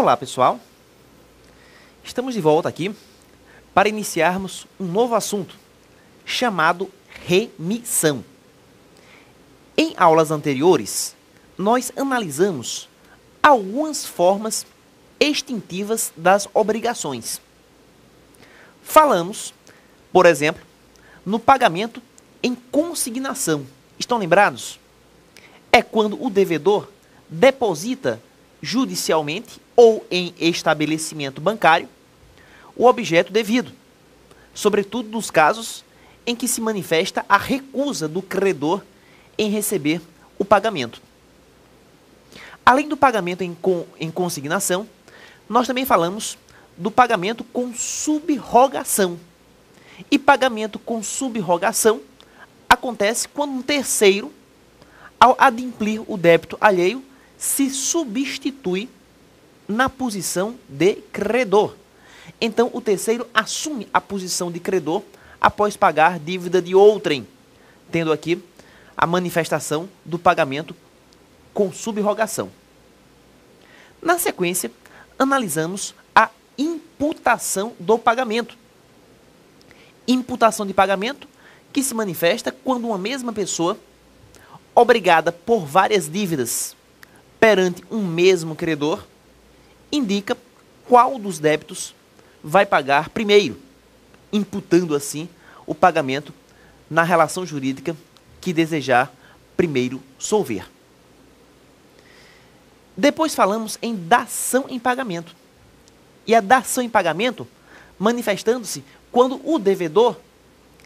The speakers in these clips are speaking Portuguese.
Olá, pessoal! Estamos de volta aqui para iniciarmos um novo assunto chamado remissão. Em aulas anteriores, nós analisamos algumas formas extintivas das obrigações. Falamos, por exemplo, no pagamento em consignação. Estão lembrados? É quando o devedor deposita judicialmente ou em estabelecimento bancário o objeto devido, sobretudo nos casos em que se manifesta a recusa do credor em receber o pagamento. Além do pagamento em consignação, nós também falamos do pagamento com subrogação. E pagamento com subrogação acontece quando um terceiro, ao adimplir o débito alheio, se substitui na posição de credor. Então, o terceiro assume a posição de credor após pagar dívida de outrem, tendo aqui a manifestação do pagamento com subrogação. Na sequência, analisamos a imputação do pagamento. Imputação de pagamento que se manifesta quando uma mesma pessoa, obrigada por várias dívidas perante um mesmo credor, indica qual dos débitos vai pagar primeiro, imputando assim o pagamento na relação jurídica que desejar primeiro solver. Depois falamos em dação em pagamento. E a dação em pagamento manifestando-se quando o devedor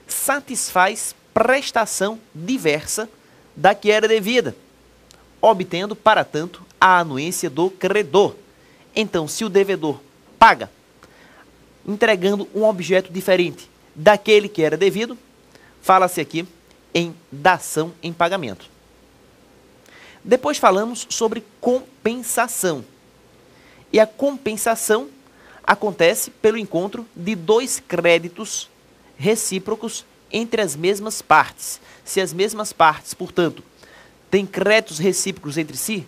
satisfaz prestação diversa da que era devida, obtendo, para tanto, a anuência do credor. Então, se o devedor paga, entregando um objeto diferente daquele que era devido, fala-se aqui em dação em pagamento. Depois falamos sobre compensação. E a compensação acontece pelo encontro de dois créditos recíprocos entre as mesmas partes. Se as mesmas partes, portanto, têm créditos recíprocos entre si,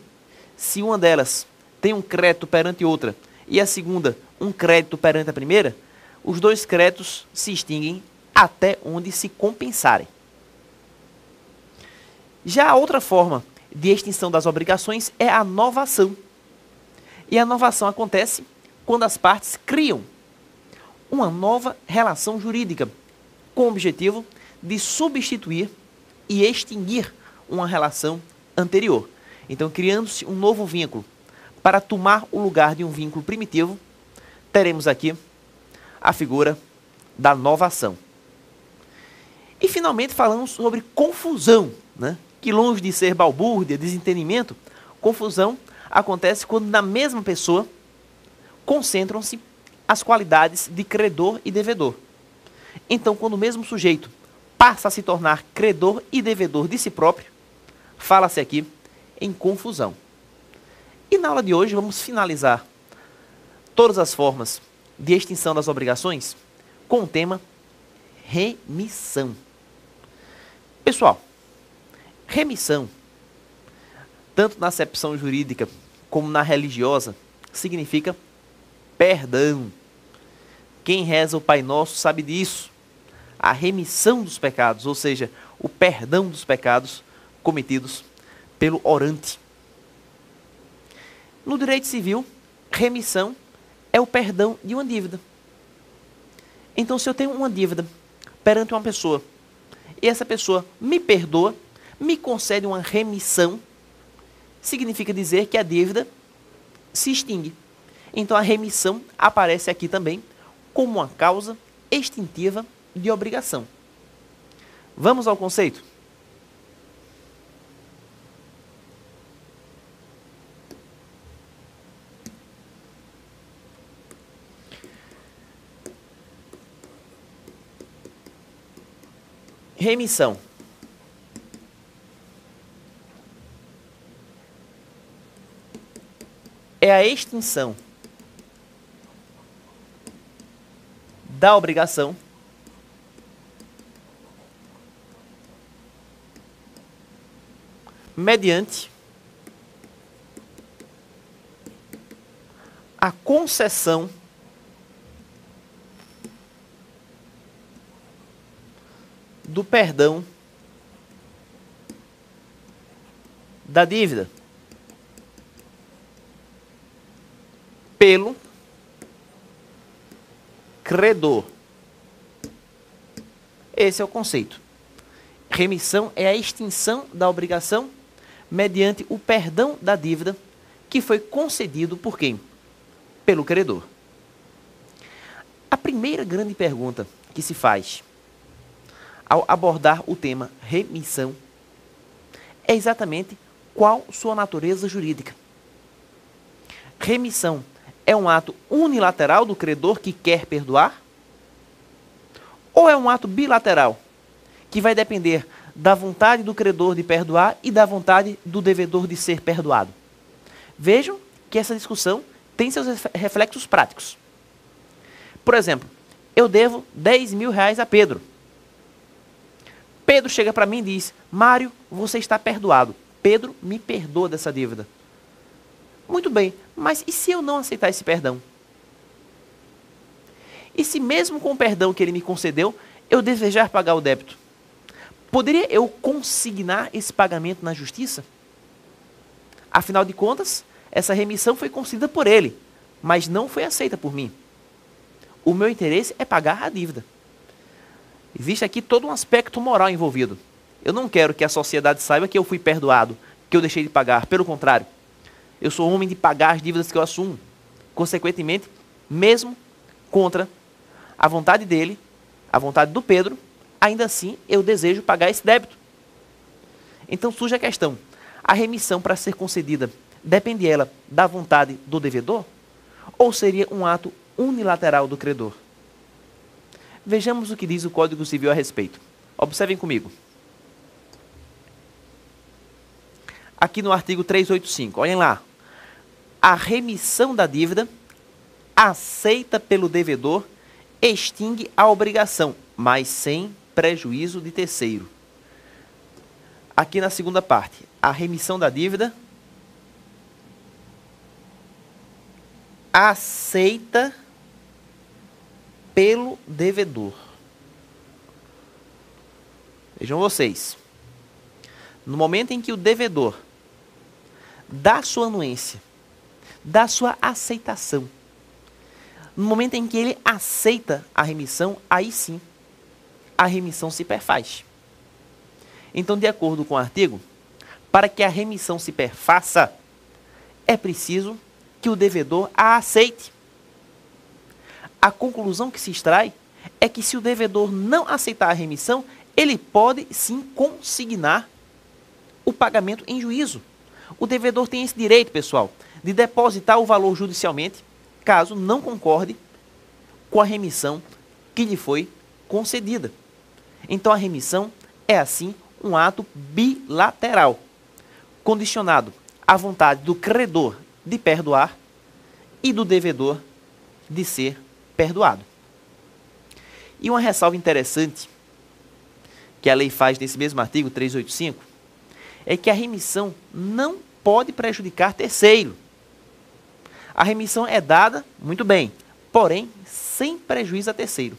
se uma delas tem um crédito perante outra e a segunda um crédito perante a primeira, os dois créditos se extinguem até onde se compensarem. Já a outra forma de extinção das obrigações é a novação. E a novação acontece quando as partes criam uma nova relação jurídica com o objetivo de substituir e extinguir uma relação anterior. Então, criando-se um novo vínculo para tomar o lugar de um vínculo primitivo, teremos aqui a figura da novação. E, finalmente, falamos sobre confusão, né? Que longe de ser balbúrdia, desentendimento, confusão acontece quando na mesma pessoa concentram-se as qualidades de credor e devedor. Então, quando o mesmo sujeito passa a se tornar credor e devedor de si próprio, fala-se aqui em confusão. E na aula de hoje vamos finalizar todas as formas de extinção das obrigações com o tema remissão. Pessoal, remissão, tanto na acepção jurídica como na religiosa, significa perdão. Quem reza o Pai Nosso sabe disso. A remissão dos pecados, ou seja, o perdão dos pecados cometidos pelo orante. No direito civil, remissão é o perdão de uma dívida. Então, se eu tenho uma dívida perante uma pessoa e essa pessoa me perdoa, me concede uma remissão, significa dizer que a dívida se extingue. Então, a remissão aparece aqui também como uma causa extintiva de obrigação. Vamos ao conceito? Remissão é a extinção da obrigação mediante a concessão do perdão da dívida pelo credor. Esse é o conceito. Remissão é a extinção da obrigação mediante o perdão da dívida que foi concedido por quem? Pelo credor. A primeira grande pergunta que se faz ao abordar o tema remissão é exatamente qual sua natureza jurídica. Remissão é um ato unilateral do credor que quer perdoar? Ou é um ato bilateral, que vai depender da vontade do credor de perdoar e da vontade do devedor de ser perdoado? Vejam que essa discussão tem seus reflexos práticos. Por exemplo, eu devo 10 mil reais a Pedro. Pedro chega para mim e diz: Mário, você está perdoado. Pedro me perdoa dessa dívida. Muito bem, mas e se eu não aceitar esse perdão? E se mesmo com o perdão que ele me concedeu, eu desejar pagar o débito? Poderia eu consignar esse pagamento na justiça? Afinal de contas, essa remissão foi concedida por ele, mas não foi aceita por mim. O meu interesse é pagar a dívida. Existe aqui todo um aspecto moral envolvido. Eu não quero que a sociedade saiba que eu fui perdoado, que eu deixei de pagar. Pelo contrário, eu sou homem de pagar as dívidas que eu assumo. Consequentemente, mesmo contra a vontade dele, a vontade do Pedro, ainda assim eu desejo pagar esse débito. Então surge a questão: a remissão, para ser concedida, depende ela da vontade do devedor? Ou seria um ato unilateral do credor? Vejamos o que diz o Código Civil a respeito. Observem comigo. Aqui no artigo 385, olhem lá. A remissão da dívida aceita pelo devedor extingue a obrigação, mas sem prejuízo de terceiro. Aqui na segunda parte, a remissão da dívida aceita pelo devedor. Vejam vocês. No momento em que o devedor dá sua anuência, dá sua aceitação, no momento em que ele aceita a remissão, aí sim, a remissão se perfaz. Então, de acordo com o artigo, para que a remissão se perfaça, é preciso que o devedor a aceite. A conclusão que se extrai é que se o devedor não aceitar a remissão, ele pode sim consignar o pagamento em juízo. O devedor tem esse direito, pessoal, de depositar o valor judicialmente, caso não concorde com a remissão que lhe foi concedida. Então a remissão é assim um ato bilateral, condicionado à vontade do credor de perdoar e do devedor de ser perdoado. E uma ressalva interessante que a lei faz nesse mesmo artigo 385 é que a remissão não pode prejudicar terceiro. A remissão é dada, muito bem, porém sem prejuízo a terceiro.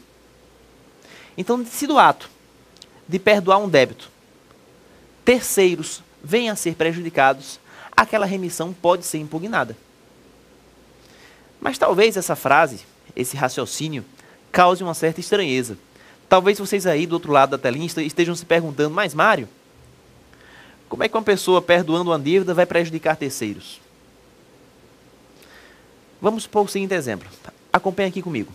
Então, se do ato de perdoar um débito, terceiros venham a ser prejudicados, aquela remissão pode ser impugnada. Mas talvez essa frase, esse raciocínio, cause uma certa estranheza. Talvez vocês aí do outro lado da telinha estejam se perguntando: mas Mário, como é que uma pessoa perdoando uma dívida vai prejudicar terceiros? Vamos supor o seguinte exemplo. Acompanhe aqui comigo.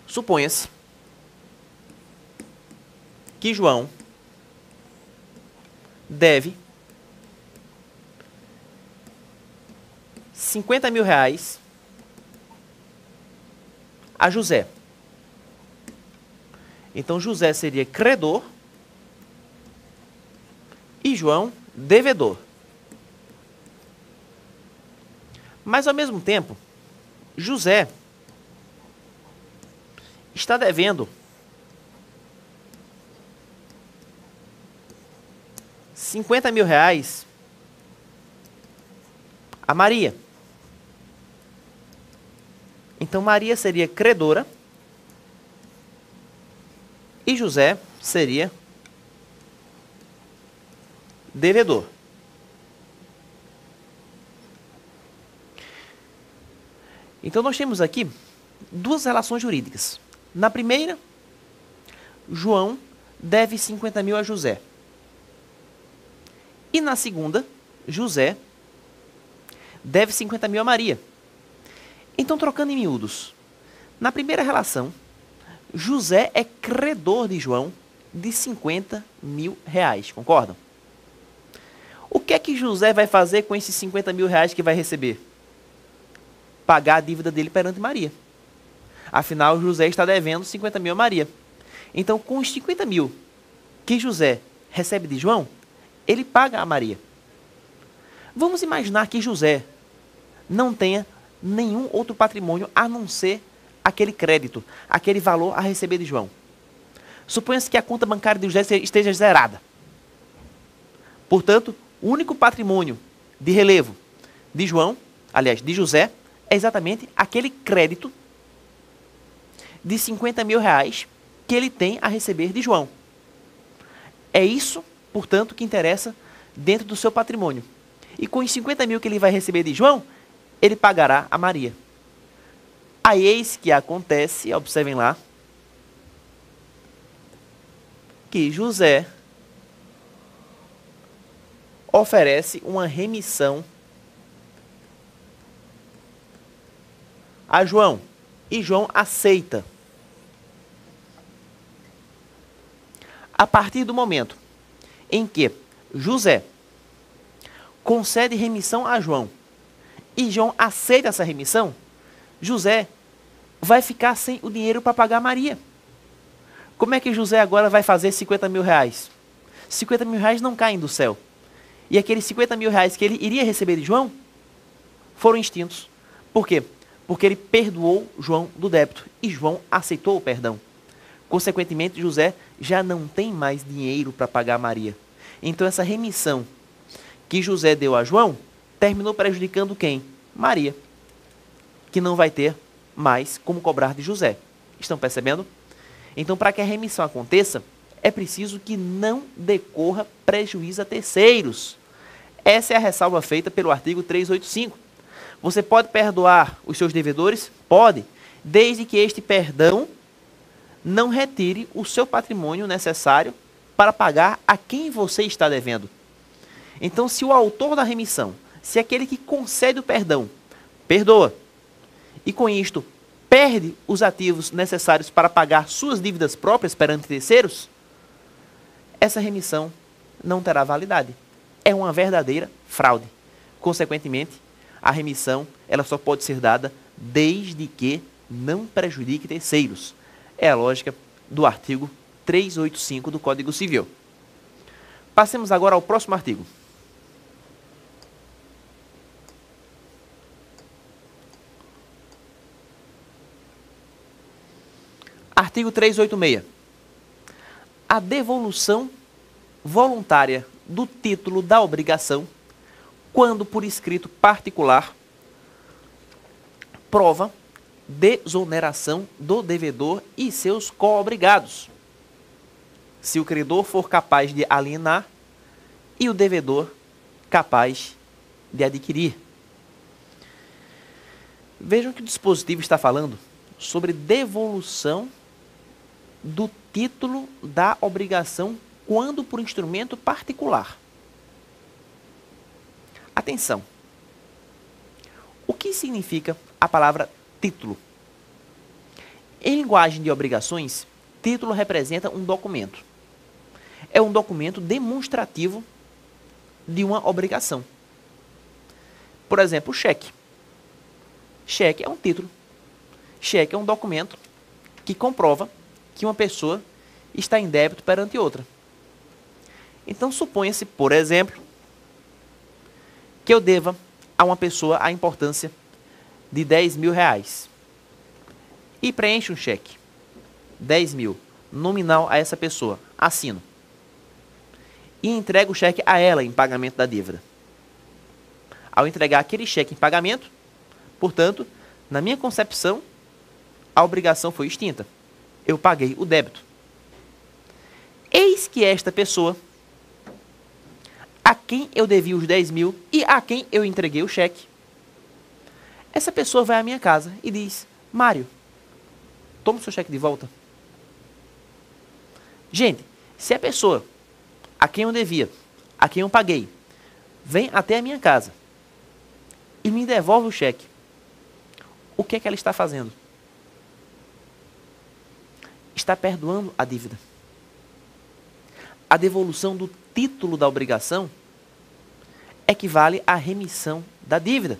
Suponha-se que João deve 50 mil reais a José. Então José seria credor e João devedor. Mas ao mesmo tempo, José está devendo R$ 50.000 a Maria. Então, Maria seria credora e José seria devedor. Então, nós temos aqui duas relações jurídicas. Na primeira, João deve 50 mil a José. E na segunda, José deve 50 mil a Maria. Então, trocando em miúdos, na primeira relação, José é credor de João de R$ 50.000, concordam? O que é que José vai fazer com esses R$ 50.000 que vai receber? Pagar a dívida dele perante Maria. Afinal, José está devendo 50 mil a Maria. Então, com os 50 mil que José recebe de João, ele paga a Maria. Vamos imaginar que José não tenha nenhum outro patrimônio a não ser aquele crédito, aquele valor a receber de João. Suponha-se que a conta bancária de José esteja zerada. Portanto, o único patrimônio de relevo de João, aliás, de José, é exatamente aquele crédito de R$ 50.000 que ele tem a receber de João. É isso, portanto, que interessa dentro do seu patrimônio. E com os 50 mil que ele vai receber de João, ele pagará a Maria. Aí eis que acontece, observem lá, que José oferece uma remissão a João. E João aceita. A partir do momento em que José concede remissão a João e João aceita essa remissão, José vai ficar sem o dinheiro para pagar Maria. Como é que José agora vai fazer R$ 50.000? R$ 50.000 não caem do céu. E aqueles R$ 50.000 que ele iria receber de João foram extintos. Por quê? Porque ele perdoou João do débito e João aceitou o perdão. Consequentemente, José já não tem mais dinheiro para pagar Maria. Então, essa remissão que José deu a João terminou prejudicando quem? Maria, que não vai ter mais como cobrar de José. Estão percebendo? Então, para que a remissão aconteça, é preciso que não decorra prejuízo a terceiros. Essa é a ressalva feita pelo artigo 385. Você pode perdoar os seus devedores? Pode, desde que este perdão não retire o seu patrimônio necessário para pagar a quem você está devendo. Então, se o autor da remissão, se aquele que concede o perdão, perdoa, e com isto perde os ativos necessários para pagar suas dívidas próprias perante terceiros, essa remissão não terá validade. É uma verdadeira fraude. Consequentemente, a remissão ela só pode ser dada desde que não prejudique terceiros. É a lógica do artigo 385 do Código Civil. Passemos agora ao próximo artigo. Artigo 386. A devolução voluntária do título da obrigação, quando por escrito particular, prova desoneração do devedor e seus co-obrigados, se o credor for capaz de alienar e o devedor capaz de adquirir. Vejam que o dispositivo está falando sobre devolução do título da obrigação quando por instrumento particular. Atenção! O que significa a palavra título? Em linguagem de obrigações, título representa um documento. É um documento demonstrativo de uma obrigação. Por exemplo, cheque. Cheque é um título. Cheque é um documento que comprova que uma pessoa está em débito perante outra. Então, suponha-se, por exemplo, que eu deva a uma pessoa a importância de R$ 10.000 e preencho um cheque, 10 mil, nominal a essa pessoa, assino. e entrego o cheque a ela em pagamento da dívida. Ao entregar aquele cheque em pagamento, portanto, na minha concepção, a obrigação foi extinta. Eu paguei o débito. Eis que esta pessoa, a quem eu devia os 10 mil e a quem eu entreguei o cheque, essa pessoa vai à minha casa e diz: Mário, toma o seu cheque de volta. Gente, se a pessoa a quem eu devia, a quem eu paguei, vem até a minha casa e me devolve o cheque, o que é que ela está fazendo? Está perdoando a dívida. A devolução do título da obrigação equivale à remissão da dívida.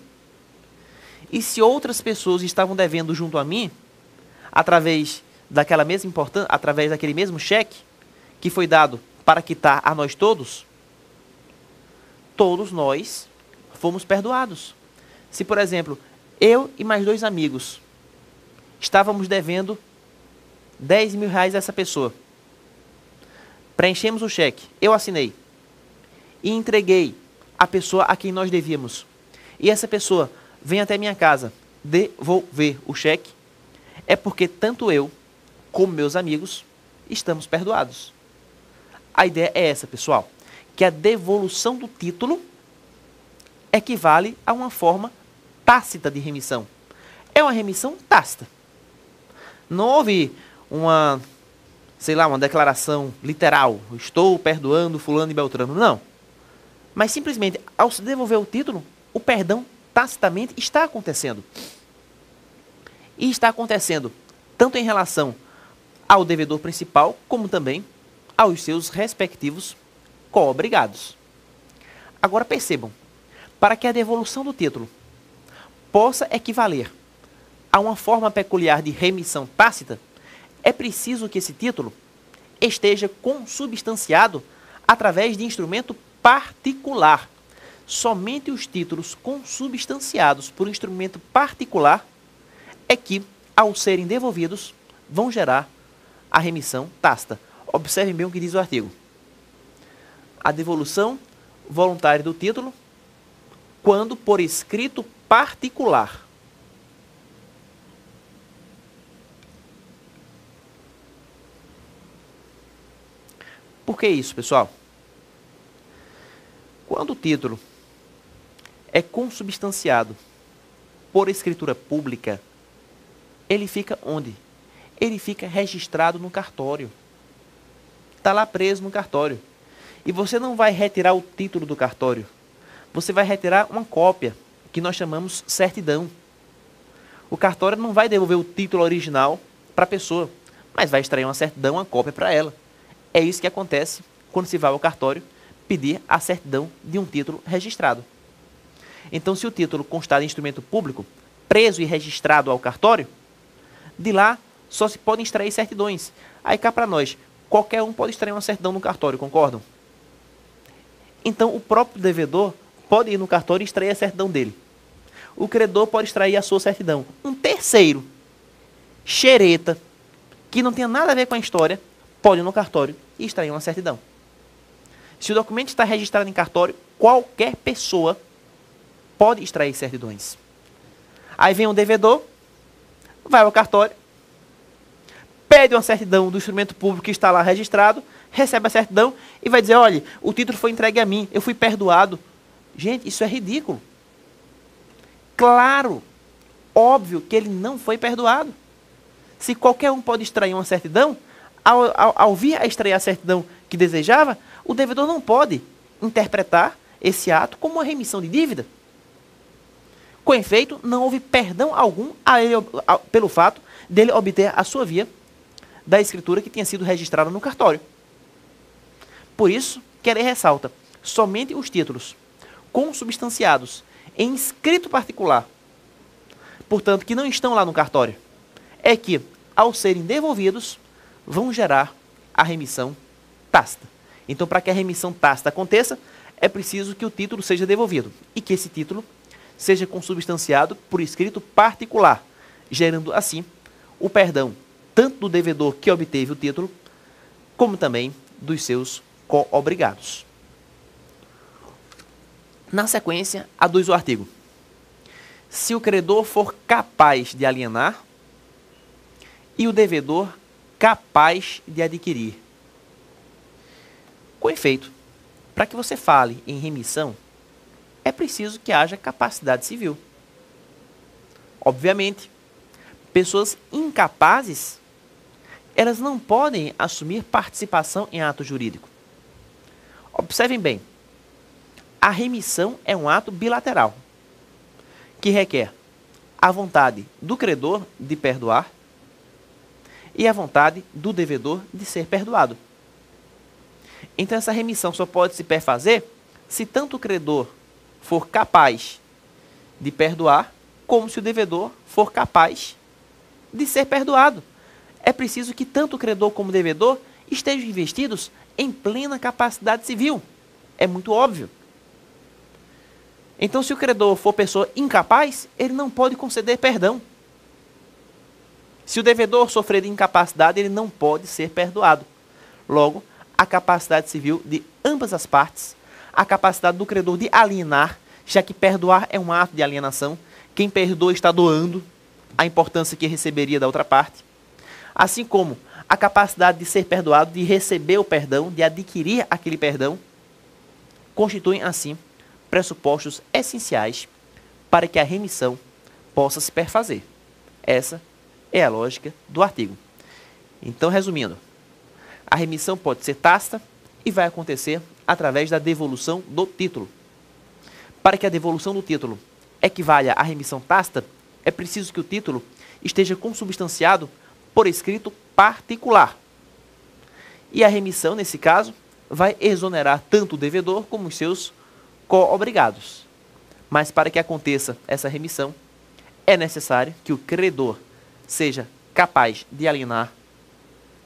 E se outras pessoas estavam devendo junto a mim, através daquela mesma importância, através daquele mesmo cheque que foi dado para quitar a nós todos, todos nós fomos perdoados. Se, por exemplo, eu e mais 2 amigos estávamos devendo 10 mil reais a essa pessoa, preenchemos o cheque, eu assinei e entreguei a pessoa a quem nós devíamos, e essa pessoa vem até minha casa devolver o cheque, é porque tanto eu como meus amigos estamos perdoados. A ideia é essa, pessoal, que a devolução do título equivale a uma forma tácita de remissão. É uma remissão tácita. Não houve uma declaração literal: estou perdoando fulano e beltrano. Não. Mas simplesmente, ao se devolver o título, o perdão tacitamente está acontecendo. E está acontecendo tanto em relação ao devedor principal, como também aos seus respectivos co-obrigados. Agora percebam, para que a devolução do título possa equivaler a uma forma peculiar de remissão tácita, é preciso que esse título esteja consubstanciado através de instrumento particular. Somente os títulos consubstanciados por instrumento particular é que, ao serem devolvidos, vão gerar a remissão tácita. Observem bem o que diz o artigo. A devolução voluntária do título, quando por escrito particular. Por que isso, pessoal? Quando o título é consubstanciado por escritura pública, ele fica onde? Ele fica registrado no cartório. Está lá preso no cartório. E você não vai retirar o título do cartório. Você vai retirar uma cópia, que nós chamamos certidão. O cartório não vai devolver o título original para a pessoa, mas vai extrair uma certidão, uma cópia para ela. É isso que acontece quando se vai ao cartório pedir a certidão de um título registrado. Então, se o título constar em instrumento público, preso e registrado ao cartório, de lá só se podem extrair certidões. Aí cá para nós, qualquer um pode extrair uma certidão no cartório, concordam? Então, o próprio devedor pode ir no cartório e extrair a certidão dele. O credor pode extrair a sua certidão. Um terceiro, xereta, que não tenha nada a ver com a história, pode ir no cartório e extrair uma certidão. Se o documento está registrado em cartório, qualquer pessoa pode extrair certidões. Aí vem um devedor, vai ao cartório, pede uma certidão do instrumento público que está lá registrado, recebe a certidão e vai dizer: olha, o título foi entregue a mim, eu fui perdoado. Gente, isso é ridículo. Claro, óbvio que ele não foi perdoado. Se qualquer um pode extrair uma certidão, ao vir a extrair a certidão que desejava, o devedor não pode interpretar esse ato como uma remissão de dívida. Com efeito, não houve perdão algum pelo fato dele obter a sua via da escritura que tinha sido registrada no cartório. Por isso, que a lei ressalta: somente os títulos consubstanciados em escrito particular, portanto, que não estão lá no cartório, é que, ao serem devolvidos, vão gerar a remissão tácita. Então, para que a remissão tácita aconteça, é preciso que o título seja devolvido e que esse título seja consubstanciado por escrito particular, gerando assim o perdão tanto do devedor que obteve o título, como também dos seus co-obrigados. Na sequência, aduz o artigo. Se o credor for capaz de alienar e o devedor capaz de adquirir. Com efeito, para que você fale em remissão, é preciso que haja capacidade civil. Obviamente, pessoas incapazes, elas não podem assumir participação em ato jurídico. Observem bem, a remissão é um ato bilateral, que requer a vontade do credor de perdoar e a vontade do devedor de ser perdoado. Então essa remissão só pode se perfazer se tanto o credor for capaz de perdoar, como se o devedor for capaz de ser perdoado. É preciso que tanto o credor como o devedor estejam investidos em plena capacidade civil. É muito óbvio. Então, se o credor for pessoa incapaz, ele não pode conceder perdão. Se o devedor sofrer de incapacidade, ele não pode ser perdoado. Logo, a capacidade civil de ambas as partes, a capacidade do credor de alienar, já que perdoar é um ato de alienação, quem perdoa está doando a importância que receberia da outra parte, assim como a capacidade de ser perdoado, de receber o perdão, de adquirir aquele perdão, constituem, assim, pressupostos essenciais para que a remissão possa se perfazer. Essa é a lógica do artigo. Então, resumindo, a remissão pode ser tácita e vai acontecer através da devolução do título. Para que a devolução do título equivalha à remissão tácita, é preciso que o título esteja consubstanciado por escrito particular. E a remissão, nesse caso, vai exonerar tanto o devedor como os seus co-obrigados. Mas para que aconteça essa remissão, é necessário que o credor seja capaz de alienar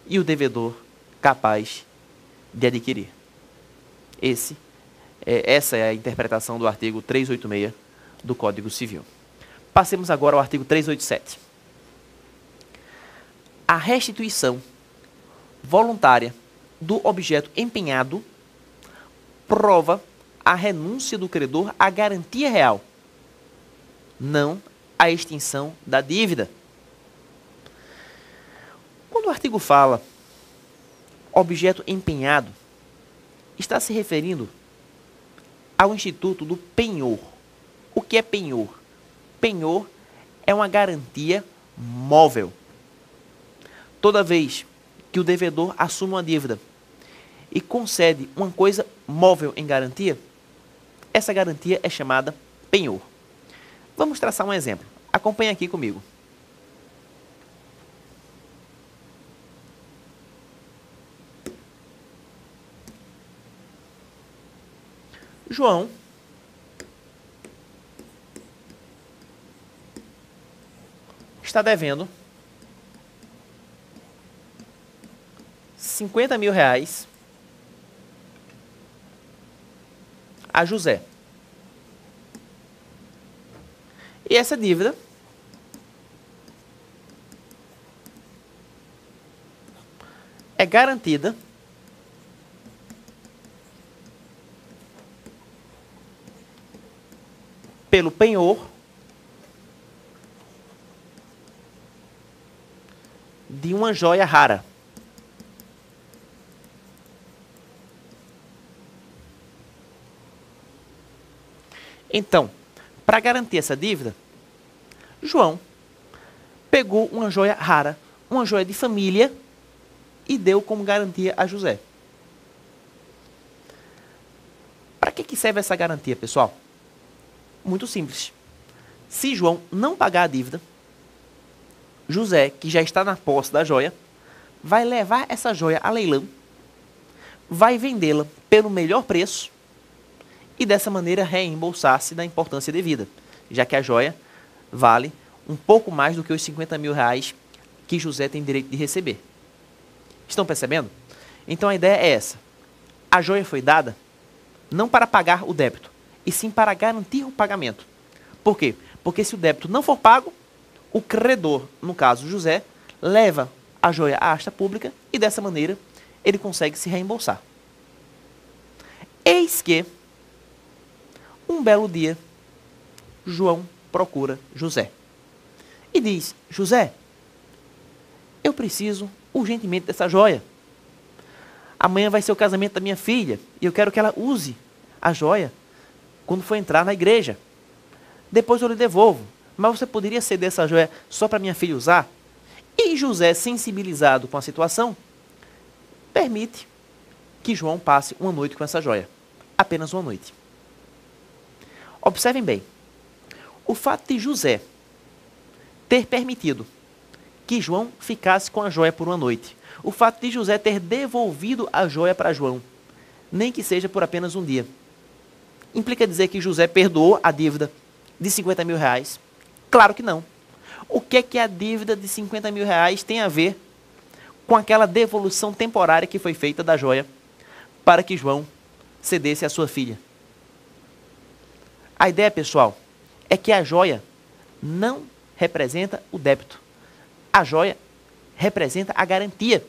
e o devedor capaz de adquirir. Essa é a interpretação do artigo 386 do Código Civil. Passemos agora ao artigo 387. A restituição voluntária do objeto empenhado prova a renúncia do credor à garantia real, não a extinção da dívida. Quando o artigo fala objeto empenhado, está se referindo ao instituto do penhor. O que é penhor? Penhor é uma garantia móvel. Toda vez que o devedor assume uma dívida e concede uma coisa móvel em garantia, essa garantia é chamada penhor. Vamos traçar um exemplo. Acompanhe aqui comigo. João está devendo R$ 50.000 a José. E essa dívida é garantida pelo penhor de uma joia rara. Então, para garantir essa dívida, João pegou uma joia rara, uma joia de família, e deu como garantia a José. Para que serve essa garantia, pessoal? Muito simples. Se João não pagar a dívida, José, que já está na posse da joia, vai levar essa joia a leilão, vai vendê-la pelo melhor preço e dessa maneira reembolsar-se da importância devida, já que a joia vale um pouco mais do que os R$ 50.000 que José tem direito de receber. Estão percebendo? Então a ideia é essa. A joia foi dada não para pagar o débito, e sim para garantir o pagamento. Por quê? Porque se o débito não for pago, o credor, no caso José, leva a joia à asta pública e dessa maneira ele consegue se reembolsar. Eis que Um belo dia, João procura José e diz: José, eu preciso urgentemente dessa joia. Amanhã vai ser o casamento da minha filha e eu quero que ela use a joia quando for entrar na igreja. Depois eu lhe devolvo, mas você poderia ceder essa joia só para minha filha usar? E José, sensibilizado com a situação, permite que João passe uma noite com essa joia. Apenas uma noite. Observem bem. O fato de José ter permitido que João ficasse com a joia por uma noite, o fato de José ter devolvido a joia para João, nem que seja por apenas um dia, implica dizer que José perdoou a dívida de 50 mil reais? Claro que não. O que é que a dívida de 50 mil reais tem a ver com aquela devolução temporária que foi feita da joia para que João cedesse a sua filha? A ideia, pessoal, é que a joia não representa o débito. A joia representa a garantia.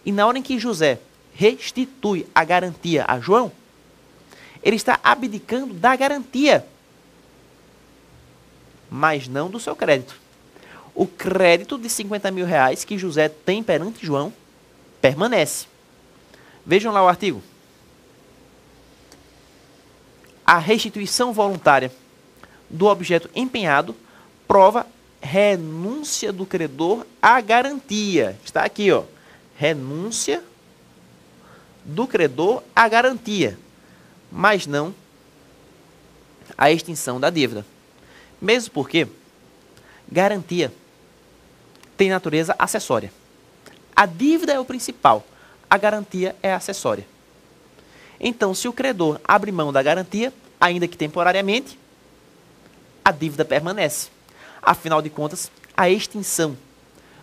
E na hora em que José restitui a garantia a João, ele está abdicando da garantia, mas não do seu crédito. O crédito de 50 mil reais que José tem perante João permanece. Vejam lá o artigo. A restituição voluntária do objeto empenhado prova renúncia do credor à garantia. Está aqui, ó. Renúncia do credor à garantia, mas não a extinção da dívida. Mesmo porque garantia tem natureza acessória. A dívida é o principal, a garantia é acessória. Então, se o credor abre mão da garantia, ainda que temporariamente, a dívida permanece. Afinal de contas, a extinção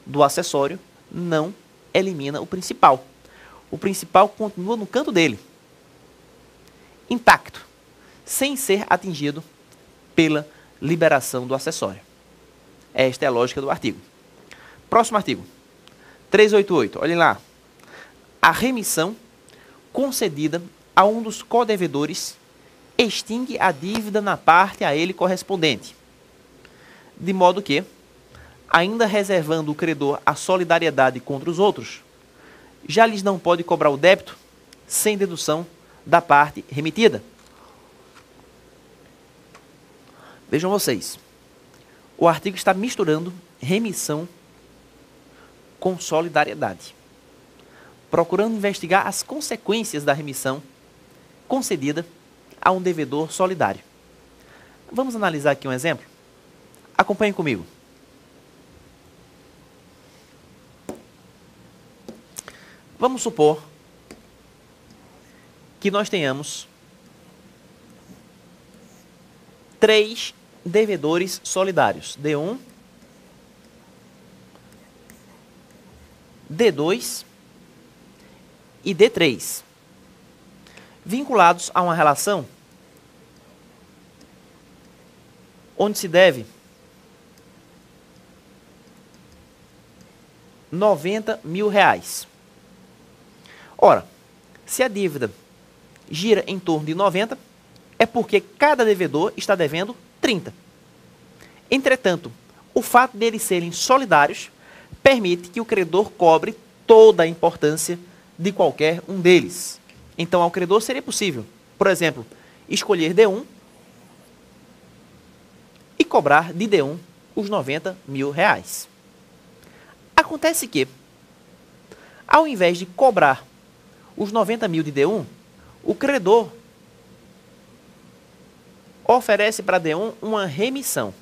do acessório não elimina o principal. O principal continua no canto dele, intacto, sem ser atingido pela liberação do acessório. Esta é a lógica do artigo. Próximo artigo, 388. Olhem lá. A remissão concedida a um dos codevedores extingue a dívida na parte a ele correspondente, de modo que, ainda reservando o credor a solidariedade contra os outros, já lhes não pode cobrar o débito sem dedução da parte remitida. Vejam vocês, o artigo está misturando remissão com solidariedade, procurando investigar as consequências da remissão concedida a um devedor solidário. Vamos analisar aqui um exemplo? Acompanhem comigo. Vamos supor que nós tenhamos 3 devedores solidários, D1, D2 e D3, vinculados a uma relação onde se deve 90 mil reais. Ora, se a dívida gira em torno de 90, é porque cada devedor está devendo 30. Entretanto, o fato deles serem solidários permite que o credor cobre toda a importância de qualquer um deles. Então, ao credor seria possível, por exemplo, escolher D1 e cobrar de D1 os 90 mil reais. Acontece que, ao invés de cobrar os 90 mil de D1, o credor oferece para D1 uma remissão.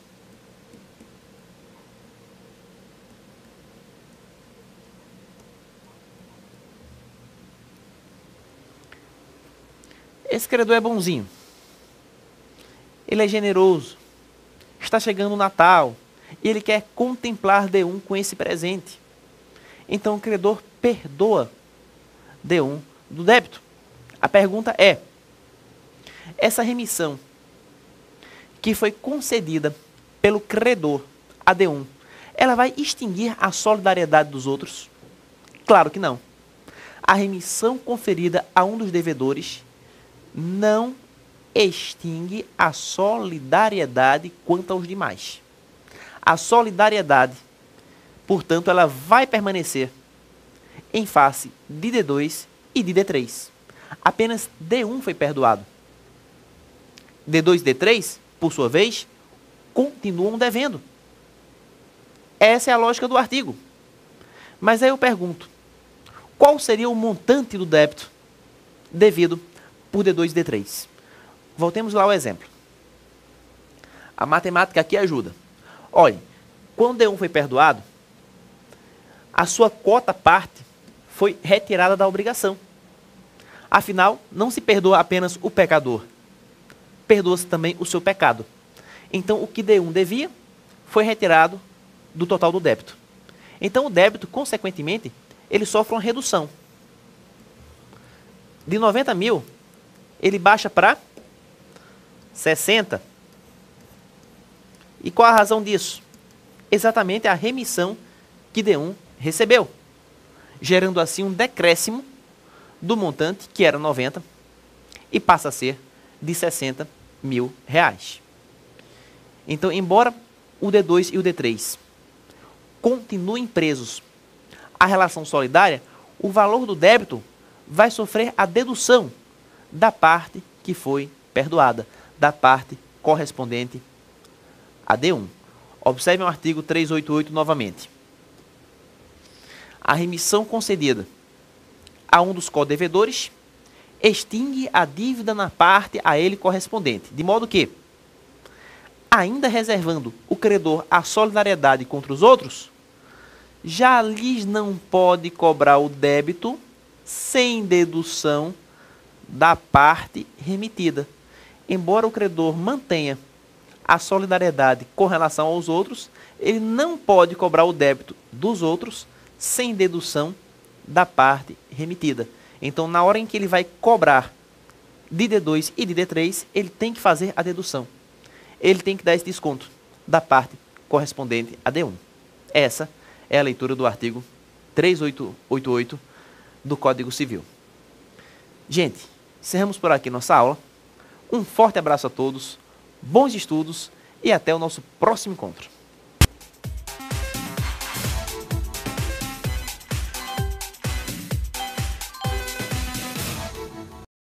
Esse credor é bonzinho. Ele é generoso. Está chegando o Natal e ele quer contemplar D1 com esse presente. Então o credor perdoa D1 do débito. A pergunta é: essa remissão que foi concedida pelo credor a D1, ela vai extinguir a solidariedade dos outros? Claro que não. A remissão conferida a um dos devedores não extingue a solidariedade quanto aos demais. A solidariedade, portanto, ela vai permanecer em face de D2 e de D3. Apenas D1 foi perdoado. D2 e D3, por sua vez, continuam devendo. Essa é a lógica do artigo. Mas aí eu pergunto, qual seria o montante do débito devido por D2 e D3? Voltemos lá ao exemplo. A matemática aqui ajuda. Olha, quando D1 foi perdoado, a sua cota parte foi retirada da obrigação. Afinal, não se perdoa apenas o pecador, perdoa-se também o seu pecado. Então, o que D1 devia foi retirado do total do débito. Então, o débito, consequentemente, ele sofre uma redução. De 90 mil, ele baixa para 60. E qual a razão disso? Exatamente a remissão que D1 recebeu, gerando assim um decréscimo do montante, que era 90, e passa a ser de 60 mil reais. Então, embora o D2 e o D3 continuem presos à relação solidária, o valor do débito vai sofrer a dedução da parte que foi perdoada, da parte correspondente a D1. Observe o artigo 388 novamente. A remissão concedida a um dos codevedores extingue a dívida na parte a ele correspondente, de modo que, ainda reservando o credor a solidariedade contra os outros, já lhes não pode cobrar o débito sem dedução da parte remitida. Embora o credor mantenha a solidariedade com relação aos outros, ele não pode cobrar o débito dos outros sem dedução da parte remitida. Então, na hora em que ele vai cobrar de D2 e de D3, ele tem que fazer a dedução. Ele tem que dar esse desconto da parte correspondente a D1. Essa é a leitura do artigo 388 do Código Civil. Gente, encerramos por aqui nossa aula. Um forte abraço a todos, bons estudos e até o nosso próximo encontro.